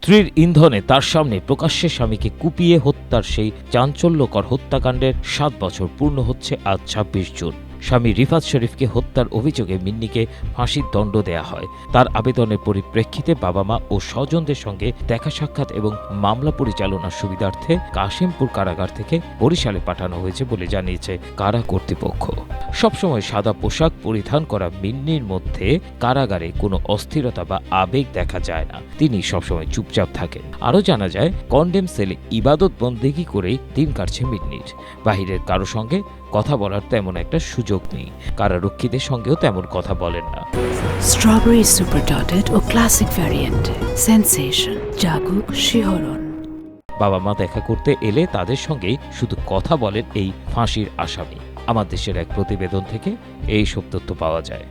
স্ত্রীর ইন্ধনে তার সামনে প্রকাশ্যে স্বামীকে কুপিয়ে হত্যার সেই চাঞ্চল্যকর হত্যাকাণ্ডের ৭ বছর পূর্ণ হচ্ছে আজ ২৬ জুন। স্বামী রিফাত শরীফকে হত্যার অভিযোগে মিন্নিকে ফাঁসির দণ্ড দেয়া হয়। তার আবেদনের পরিপ্রেক্ষিতে বাবা মা ও স্বজনদের সঙ্গে দেখা সাক্ষাৎ এবং মামলা পরিচালনার সুবিধার্থে কাশিমপুর কারাগার থেকে বরিশালে পাঠানো হয়েছে বলে জানিয়েছে কারা কর্তৃপক্ষ। সবসময় সাদা পোশাক পরিধান করা মিন্নির মধ্যে কারাগারে কোনো অস্থিরতা বা আবেগ দেখা যায় না। তিনি সবসময় চুপচাপ থাকেন। আরও জানা যায়, কন্ডেম সেলে ইবাদত বন্দেগী করেই দিন কাটছে মিন্নির। বাহিরের কারো সঙ্গে কথা বলার তেমন একটা সুযোগ নেই। কারারক্ষীদের সঙ্গেও তেমন কথা বলেন না। স্ট্রবেরি সুপার ডটেড ও ক্লাসিক ভ্যারিয়েন্ট সেন্সেশন জাগুক শিহরণ। বাবা মা দেখা করতে এলে তাদের সঙ্গেই শুধু কথা বলেন এই ফাঁসির আসামি। আমার দেশের এক প্রতিবেদন থেকে এই সব তথ্য পাওয়া যায়।